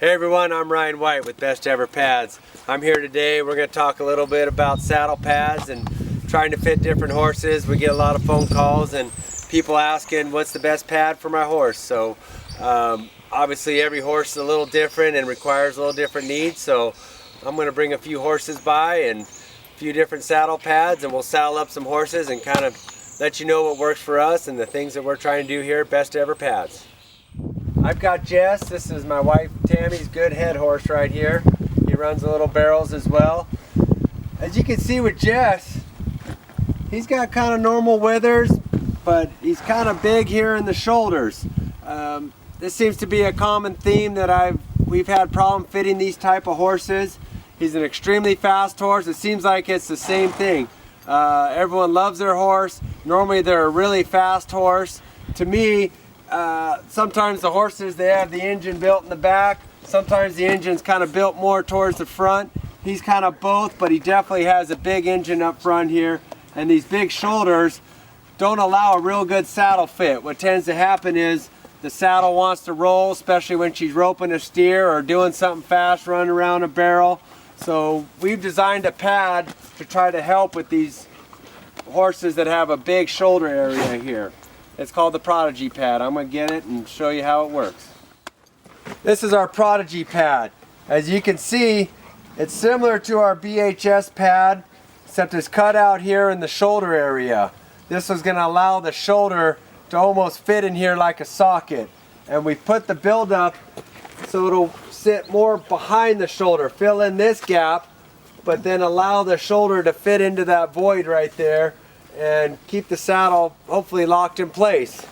Hey everyone, I'm Ryan White with Best Ever Pads. I'm here today. We're going to talk a little bit about saddle pads and trying to fit different horses. We get a lot of phone calls and people asking what's the best pad for my horse. So obviously every horse is a little different and requires a little different needs. So I'm going to bring a few horses by and a few different saddle pads, and we'll saddle up some horses and kind of let you know what works for us and the things that we're trying to do here at Best Ever Pads. I've got Jess. This is my wife Tammy's good head horse right here. He runs the little barrels as well. As you can see with Jess, he's got kind of normal withers, but he's kind of big here in the shoulders. This seems to be a common theme that we've had problem fitting these type of horses. He's an extremely fast horse. It seems like it's the same thing. Everyone loves their horse. Normally they're a really fast horse. To me, sometimes the horses, they have the engine built in the back. Sometimes the engine's kind of built more towards the front. He's kind of both, but he definitely has a big engine up front here. And these big shoulders don't allow a real good saddle fit. What tends to happen is the saddle wants to roll, especially when she's roping a steer or doing something fast, running around a barrel. So we've designed a pad to try to help with these horses that have a big shoulder area here. It's called the Prodigy pad. I'm going to get it and show you how it works. This is our Prodigy pad. As you can see, it's similar to our BHS pad, except it's cut out here in the shoulder area. This is going to allow the shoulder to almost fit in here like a socket. And we put the build-up so it'll sit more behind the shoulder, fill in this gap, but then allow the shoulder to fit into that void right there and keep the saddle hopefully locked in place.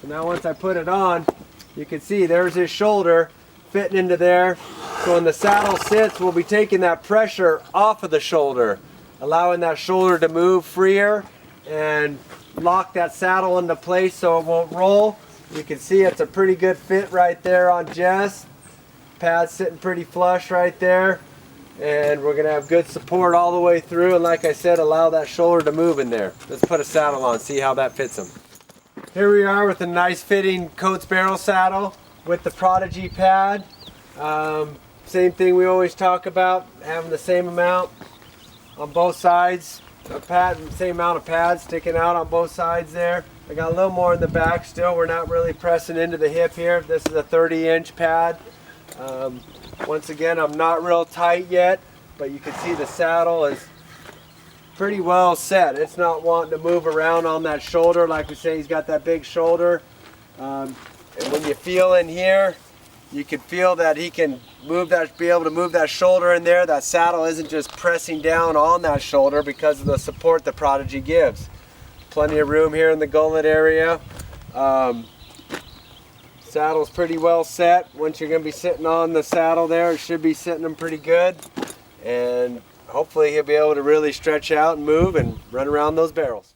So now once I put it on, you can see there's his shoulder fitting into there. So when the saddle sits, we'll be taking that pressure off of the shoulder, allowing that shoulder to move freer and lock that saddle into place so it won't roll. You can see it's a pretty good fit right there on Jess. Pad's sitting pretty flush right there. And we're going to have good support all the way through, and like I said, allow that shoulder to move in there. Let's put a saddle on, see how that fits him. Here we are with a nice fitting Coates barrel saddle with the Prodigy pad. Same thing we always talk about, having the same amount on both sides. Same amount of pads sticking out on both sides there. I got a little more in the back still. We're not really pressing into the hip here. This is a 30-inch pad. Once again, I'm not real tight yet, but you can see the saddle is pretty well set. It's not wanting to move around on that shoulder. Like we say, he's got that big shoulder. And when you feel in here, you can feel that he can be able to move that shoulder in there. That saddle isn't just pressing down on that shoulder because of the support the Prodigy gives. Plenty of room here in the gullet area. Saddle's pretty well set. Once you're going to be sitting on the saddle there, it should be sitting him pretty good. And hopefully he'll be able to really stretch out and move and run around those barrels.